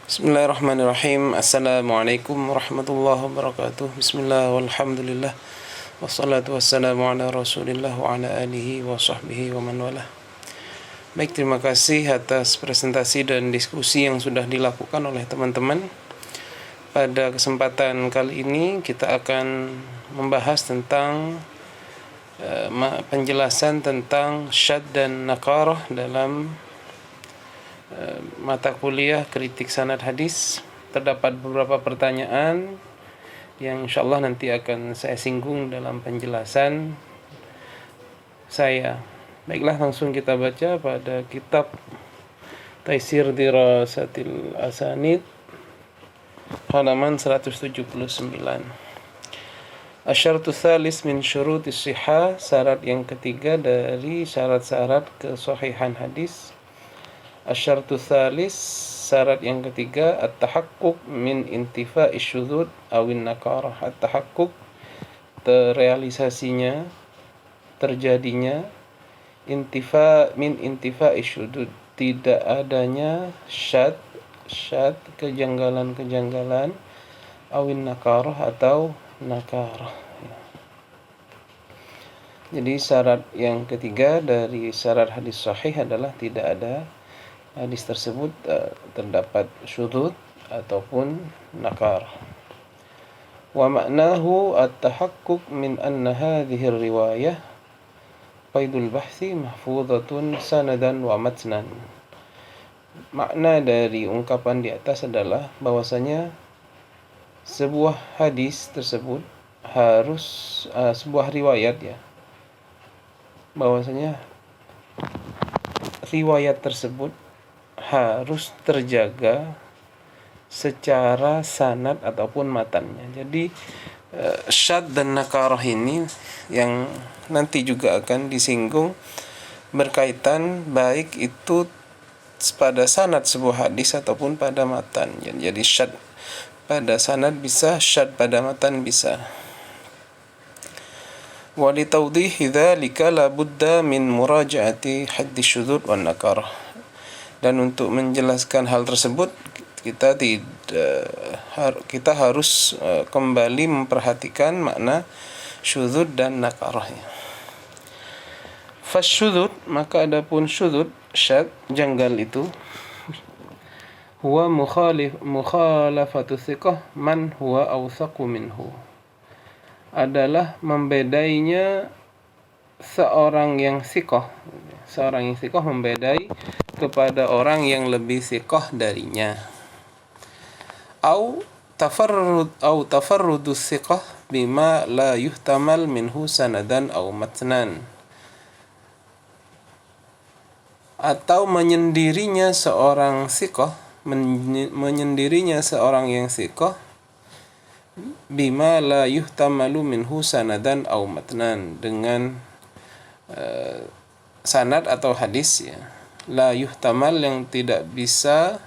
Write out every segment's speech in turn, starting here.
Bismillahirrahmanirrahim. Assalamualaikum warahmatullahi wabarakatuh. Bismillah walhamdulillah. Wassalatu wassalamu ala rasulillah wa ala alihi wa sahbihi wa man walah. Baik, terima kasih atas presentasi dan diskusi yang sudah dilakukan oleh teman-teman. Pada kesempatan kali ini kita akan membahas tentang penjelasan tentang syadz dan nakarah dalam mata kuliah kritik sanad hadis. Terdapat beberapa pertanyaan yang insyaallah nanti akan saya singgung dalam penjelasan saya. Baiklah, langsung kita baca pada kitab Taisir Dirasatil Asanid halaman 179. Asyartu tsalis min syurutis shihah, syarat yang ketiga dari syarat-syarat kesahihan hadis. Asyartu tsalis, syarat yang ketiga, at-tahaqquk min intifa'i syudzud awin nakarah. At-tahaqquk, terrealisasinya, terjadinya, min intifa'i syudzud, tidak adanya syadz, kejanggalan-kejanggalan, awin nakarah atau nakarah. Jadi syarat yang ketiga dari syarat hadis sahih adalah tidak ada hadis tersebut terdapat syudzud ataupun nakar. Wa ma'nahu at-tahaqquk min anna hadhihi riwayah qaidul bahsi mahfuzatun sanadan wa matnan. Makna dari ungkapan di atas adalah bahwasanya sebuah hadis tersebut harus sebuah riwayat, ya, bahwasanya riwayat tersebut harus terjaga secara sanad ataupun matannya. Jadi syadz dan nakarah ini yang nanti juga akan disinggung berkaitan baik itu pada sanad sebuah hadis ataupun pada matan. Jadi syadz pada sanad bisa, syadz pada matan bisa. Wa li tawdihi dzalika la budda min muraja'ati haddi syudzud wan nakarah. Dan untuk menjelaskan hal tersebut kita harus kembali memperhatikan makna syudzud dan nakarahnya. Fasyudzud, maka adapun syudzud, syadz, janggal itu, huwa mukhalafatu thiqah man huwa awthaqu minhu, adalah membedainya seorang yang thiqah membedai kepada orang yang lebih thiqah darinya. Au tafarrudu thiqah bima la yuhtamal minhu sanadan au matnan, atau menyendirinya seorang yang thiqah bima la yuhtamalu minhu sanadan au matnan, dengan sanad atau hadis, ya, la yuhtamal, yang tidak bisa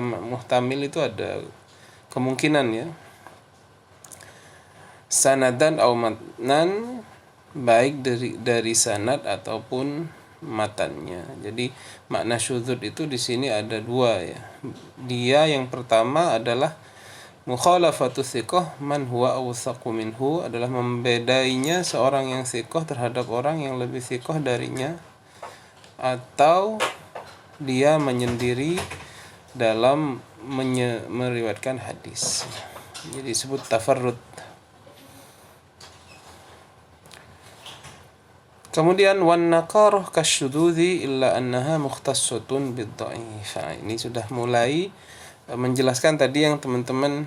muhtamil itu ada kemungkinan, ya, sanadan au matnan, baik dari sanad ataupun matannya. Jadi makna syudzud itu di sini ada dua, ya. Dia yang pertama adalah mukhalafatu thiqah man huwa awthaqu minhu, adalah membedainya seorang yang thiqah terhadap orang yang lebih thiqah darinya, atau dia menyendiri dalam meriwayatkan hadis. Jadi disebut tafarrud. Kemudian wan nakarah kasyudzudzi illa annaha mukhtassatun bid-dha'if. Ini sudah mulai menjelaskan tadi yang teman-teman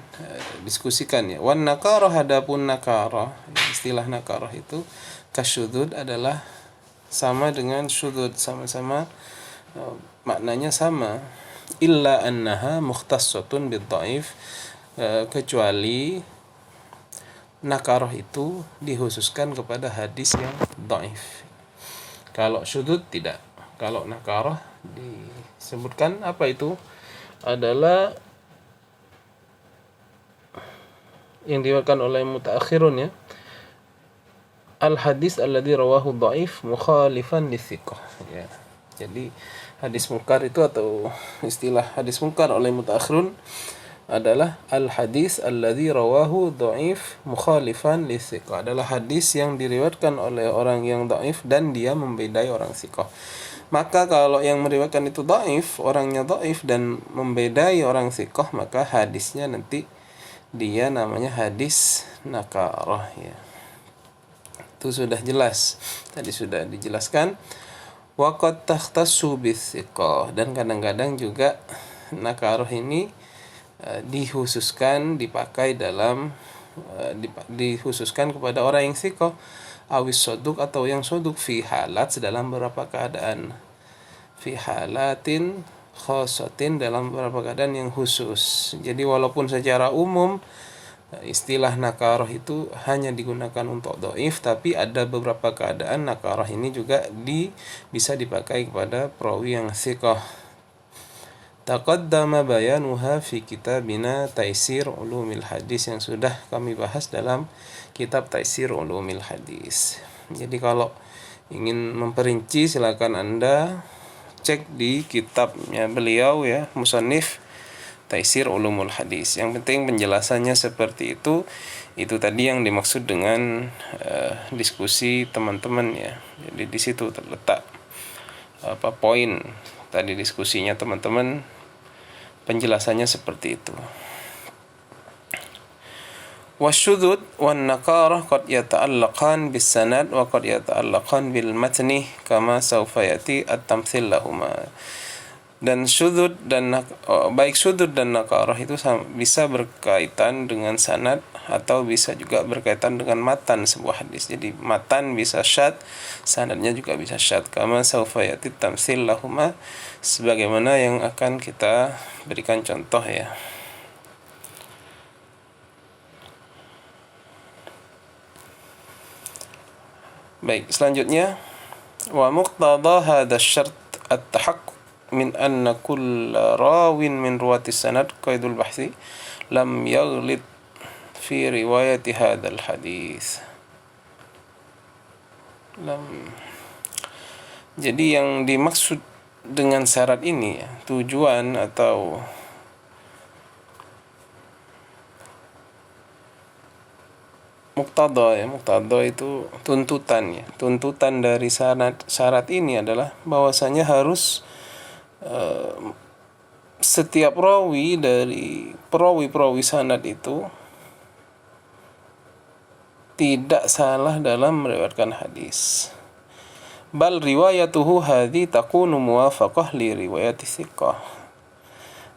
diskusikan, ya. Wan nakarah, hadapun nakarah, istilah nakarah itu kasyudzud adalah sama dengan syudzud, sama-sama maknanya sama. Illa annaha mukhtassatun bid-dha'if, kecuali nakarah itu dikhususkan kepada hadis yang dhaif. Kalau syudzud tidak. Kalau nakarah disebutkan apa itu? Adalah yang diriwayatkan oleh mutaakhirun, ya, al hadis alladzi rawahu dhaif mukhalifan lithiqah, ya. Jadi hadis munkar itu, atau istilah hadis munkar oleh mutaakhirun, adalah al-hadis alladzi rawahu dhaif mukhalifan litsiqah. Adalah hadis yang diriwayatkan oleh orang yang dhaif dan dia membedai orang thiqah. Maka kalau yang meriwayatkan itu dhaif, orangnya dhaif dan membedai orang thiqah, maka hadisnya nanti dia namanya hadis nakarah ya. Itu sudah jelas. Tadi sudah dijelaskan. Waqad takhtassu bithiqah, dan kadang-kadang juga nakarah ini dikhususkan dipakai dalam dikhususkan kepada orang yang thiqah, awis soduk atau yang soduk, fi halat, dalam beberapa keadaan, fi halatin khosatin, dalam beberapa keadaan yang khusus. Jadi walaupun secara umum istilah nakarah itu hanya digunakan untuk dhaif, tapi ada beberapa keadaan nakarah ini juga bisa dipakai kepada perawi yang thiqah. Taqaddama bayanuha fi kitabina Taisir Ulumil Hadis, yang sudah kami bahas dalam kitab Taisir Ulumil Hadis. Jadi kalau ingin memperinci, silakan Anda cek di kitabnya beliau ya, musannif Taisir Ulumul Hadis. Yang penting penjelasannya seperti itu. Itu tadi yang dimaksud dengan diskusi teman-teman ya. Jadi di situ terletak poin tadi diskusinya teman-teman. Penjelasannya seperti itu. Wasyudud wan nakarah qad yata'allaqan bis sanad wa qad yata'allaqan bil matni kama sawfa yati at-tamthil lahuma. Dan sudud dan baik sudud dan nakarah itu bisa berkaitan dengan sanad atau bisa juga berkaitan dengan matan sebuah hadis. Jadi matan bisa syad, sanadnya juga bisa syad. Kama sawfa yati tamtsil lahuma, sebagaimana yang akan kita berikan contoh ya. Baik, selanjutnya wa muqtada hadha syart at-tahaqquq min anna kull rawin min ruwati sanad qaidul bahthi lam yaghlid fi riwayati hadzal hadis. Jadi yang dimaksud dengan syarat ini ya, tujuan atau muqtada ya, muqtada itu tuntutan ya. Tuntutan dari syarat ini adalah bahwasanya harus setiap rawi dari perawi-perawi sanad itu tidak salah dalam meriwayatkan hadis. Bal riwayatuhu hadhi takunu muwafaqah li riwayati thiqah.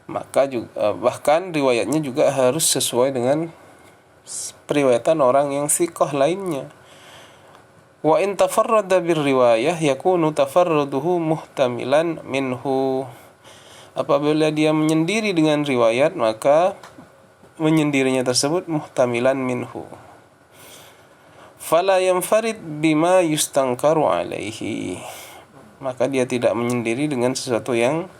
Maka juga, bahkan riwayatnya juga harus sesuai dengan periwayatan orang yang thiqah lainnya. Wa in tafarrada bir riwayah yakunu tafarruduhu muhtamilan minhu. Apabila dia menyendiri dengan riwayat, maka menyendirinya tersebut muhtamilan minhu. Fala yanfarid bima yustangkaru alaihi. Maka dia tidak menyendiri dengan sesuatu yang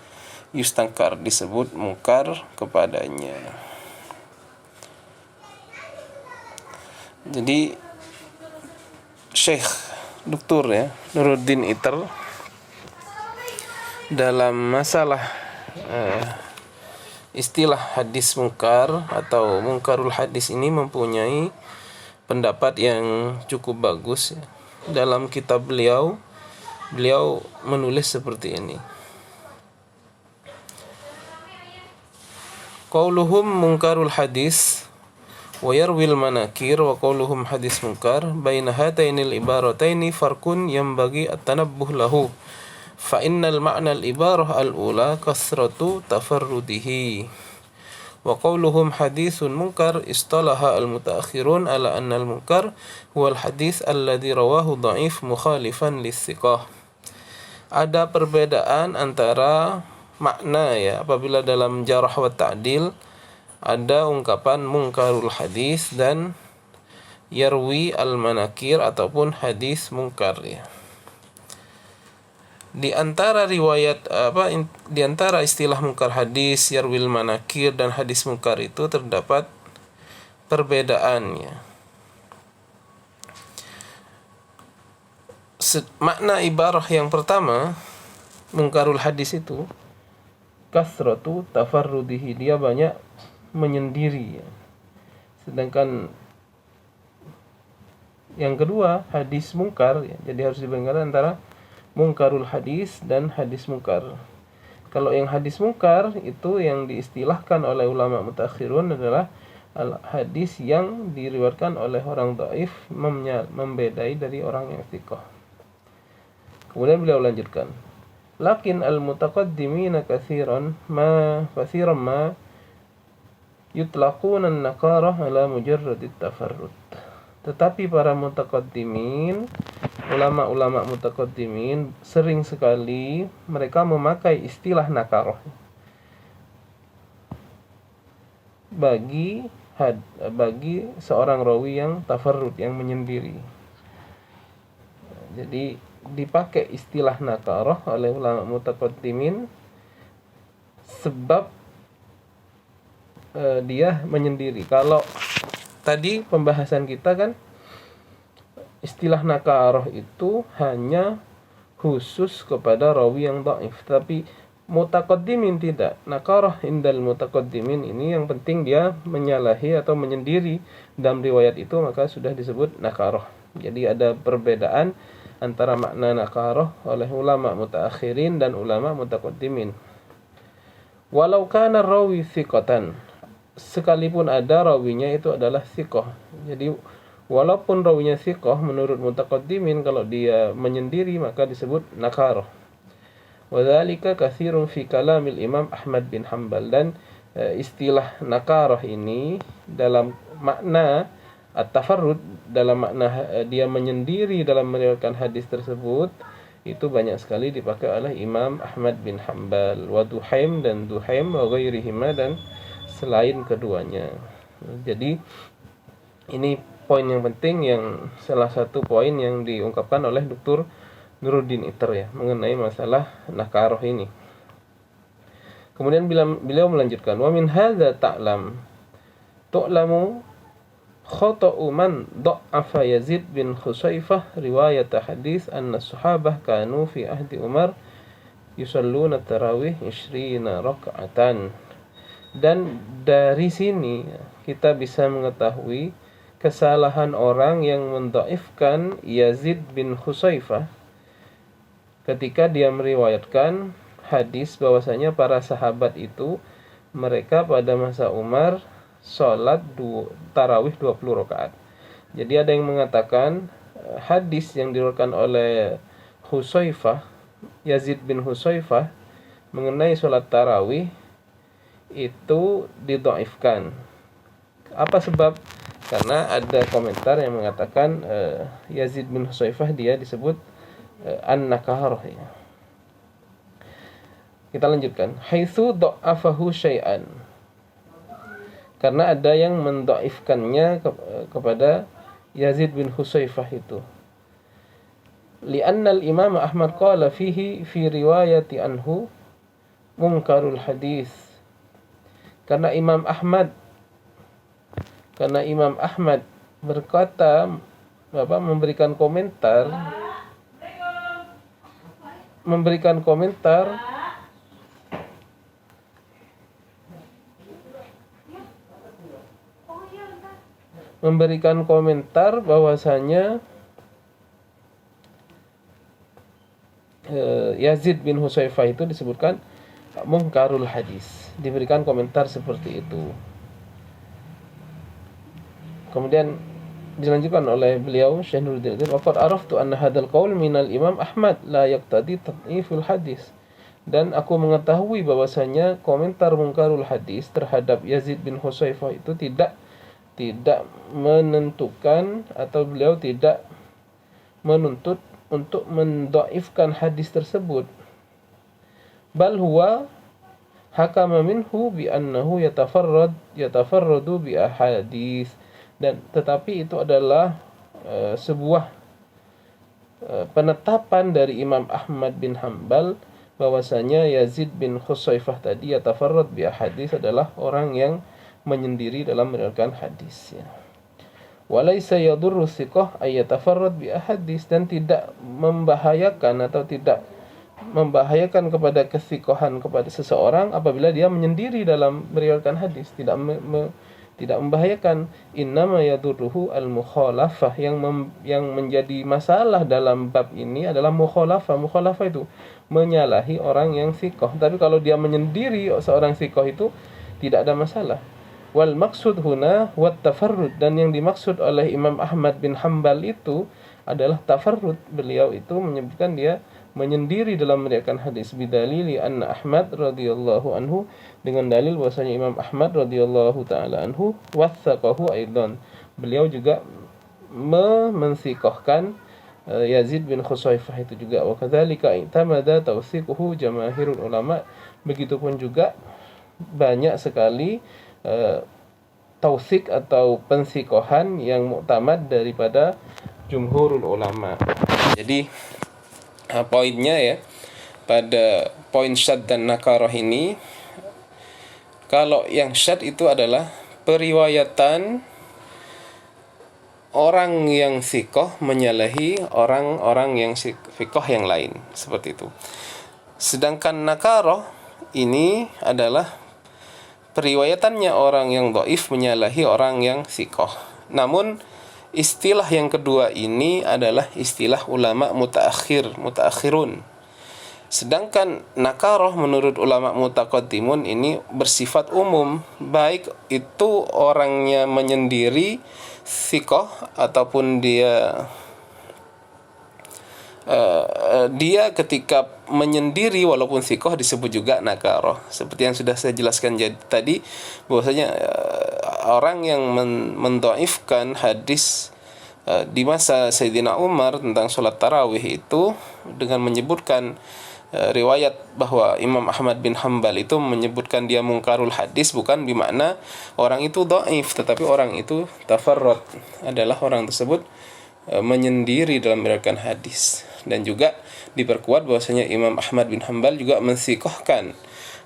yustangkar, disebut mungkar kepadanya. Jadi Syekh Dr. ya Nuruddin Iter dalam masalah istilah hadis mungkar atau mungkarul hadis ini mempunyai pendapat yang cukup bagus ya. Dalam kitab beliau menulis seperti ini. Qauluhum mungkarul hadis wa yarwil manakir wa qauluhum hadis munkar baina hatainil ibarataini farqun yanbaghi at-tanabbuh lahu fa innal ma'na al-ibarah al-ula kasratu tafarrudihi wa qauluhum hadisun munkar istalaha al-mutaakhirun ala anna al-munkar huwa al-hadis alladhi rawahu dha'if mukhalifan lis-thiqah. Ada perbedaan antara makna ya apabila dalam jarh wa ta'dil ada ungkapan mungkarul hadis dan yarwi al-manakir ataupun hadis mungkar ya. Di antara riwayat di antara istilah mungkar hadis, yarwil manakir dan hadis mungkar itu terdapat perbedaannya. Makna ibarah yang pertama mungkarul hadis itu kasratu tafarrudihi, dia banyak menyendiri ya. Sedangkan yang kedua hadis mungkar ya. Jadi harus dibedakan antara mungkarul hadis dan hadis mungkar. Kalau yang hadis mungkar itu yang diistilahkan oleh ulama mutakhirun adalah hadis yang diriwayatkan oleh orang dhaif membedai dari orang yang thiqah. Kemudian beliau lanjutkan, lakin al-mutaqaddimina katsiran ma yutlaquna an-naqarah ala mujarradit tafarrud. Tetapi para mutaqaddimin, ulama-ulama mutaqaddimin sering sekali mereka memakai istilah nakarah bagi seorang rawi yang tafarrud, yang menyendiri. Jadi dipakai istilah nakarah oleh ulama mutaqaddimin sebab dia menyendiri. Kalau tadi pembahasan kita kan istilah nakarah itu hanya khusus kepada rawi yang dhaif, tapi mutaqaddimin tidak. Nakarah indal mutaqaddimin ini yang penting dia menyalahi atau menyendiri dalam riwayat itu, maka sudah disebut nakarah. Jadi ada perbedaan antara makna nakarah oleh ulama mutaakhirin dan ulama mutaqaddimin. Walau kana rawi thiqatan, sekalipun ada rawinya itu adalah thiqah. Jadi walaupun rawinya thiqah menurut mutaqaddimin, kalau dia menyendiri maka disebut nakarah. Wadzalika katsirun fi kalamil Imam Ahmad bin Hanbal, dan istilah nakarah ini dalam makna at-tafarrud, dalam makna dia menyendiri dalam meriwayatkan hadis tersebut, itu banyak sekali dipakai oleh Imam Ahmad bin Hanbal, wa Duhaim dan Duhaim wa ghairihima, dan selain keduanya. Jadi ini poin yang penting, yang salah satu poin yang diungkapkan oleh Dr. Nuruddin Itter ya, mengenai masalah nakarah ini. Kemudian beliau melanjutkan, wa min hadza tu'lamu khata'u man dha'afa Yazid bin Khusaifah riwayat hadis anna sahabah kanu fi ahdi Umar yusalluna tarawih 20 raka'atan. Dan dari sini kita bisa mengetahui kesalahan orang yang mendhaifkan Yazid bin Khusaifah ketika dia meriwayatkan hadis bahwasanya para sahabat itu mereka pada masa Umar salat tarawih 20 rakaat. Jadi ada yang mengatakan hadis yang diriwayatkan oleh Khusaifah, Yazid bin Khusaifah, mengenai salat tarawih itu didhaifkan. Apa sebab? Karena ada komentar yang mengatakan Yazid bin Khusaifah dia disebut an-nakarah ya. Kita lanjutkan, haitsu dha'afahu syai'an, karena ada yang mendhaifkannya kepada Yazid bin Khusaifah itu. Li'anna al-Imam Ahmad qala fihi fi riwayati anhu munkarul hadis. Karena Imam Ahmad berkata, memberikan komentar bahwasanya Yazid bin Hutsaifah itu disebutkan mungkarul hadis, diberikan komentar seperti itu. Kemudian dilanjutkan oleh beliau Syekh Nuruddin, waqad araftu anna hadzal qaul minal Imam Ahmad la yaqtadi tad'iful hadis. Dan aku mengetahui bahwasanya komentar mungkarul hadis terhadap Yazid bin Hutsaifah itu tidak menentukan, atau beliau tidak menuntut untuk mendhaifkan hadis tersebut. Bal huwa hakama minhu bi annahu yatafarradu bi ahadits. Dan tetapi itu adalah sebuah penetapan dari Imam Ahmad bin Hanbal bahwasanya Yazid bin Khusaifah tadi yatafarrad bi ahadits, adalah orang yang menyendiri dalam meriwayatkan hadis ya. Walaysa yadurru thiqah ay yatafarrad bi ahadits, dan tidak membahayakan atau tidak membahayakan kepada kesikohan kepada seseorang apabila dia menyendiri dalam meriwayatkan hadis, tidak membahayakan. Innama yadurruhu al-mukhalafah, yang menjadi masalah dalam bab ini adalah mukhalafah. Mukhalafah itu menyalahi orang yang sikoh. Tapi kalau dia menyendiri seorang sikoh itu tidak ada masalah. Wal maksud huna wat tafarrud, dan yang dimaksud oleh Imam Ahmad bin Hambal itu adalah tafarrud. Beliau itu menyebutkan dia menyendiri dalam meriwayatkan hadis, bidalili anna Ahmad radhiyallahu anhu, dengan dalil bahwasanya Imam Ahmad radhiyallahu taala anhu wathaqahu aidan, beliau juga mensikohkan Yazid bin Khusaifah itu juga. Wa kadzalika i'tamada tawthiquhu jamaahirul ulama, begitupun juga banyak sekali tautsik atau pensikohan yang muktamad daripada jumhurul ulama. Jadi poinnya ya, pada poin syadz dan nakarah ini, kalau yang syadz itu adalah periwayatan orang yang sikoh menyalahi orang-orang yang sikoh yang lain, seperti itu. Sedangkan nakarah ini adalah periwayatannya orang yang dhaif menyalahi orang yang sikoh. Namun istilah yang kedua ini adalah istilah ulama mutaakhirun. Sedangkan nakarah menurut ulama mutaqaddimun ini bersifat umum, baik itu orangnya menyendiri sikoh ataupun dia ketika menyendiri walaupun sikoh disebut juga nakarah. Seperti yang sudah saya jelaskan tadi, bahwasanya orang yang mendhaifkan hadis di masa Sayyidina Umar tentang sholat tarawih itu dengan menyebutkan riwayat bahwa Imam Ahmad bin Hambal itu menyebutkan dia mungkarul hadis, bukan bermakna orang itu dhaif, tetapi orang itu tafarrud, adalah orang tersebut menyendiri dalam meriwayatkan hadis. Dan juga diperkuat bahwasanya Imam Ahmad bin Hambal juga mensikohkan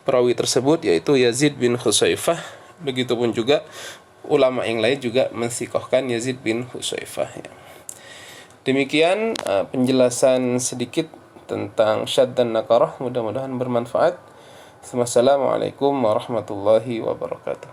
perawi tersebut, yaitu Yazid bin Khusaifah. Begitupun juga ulama yang lain juga mensikohkan Yazid bin Khusaifah ya. Demikian penjelasan sedikit tentang syadz dan nakarah, mudah-mudahan bermanfaat. Wassalamualaikum warahmatullahi wabarakatuh.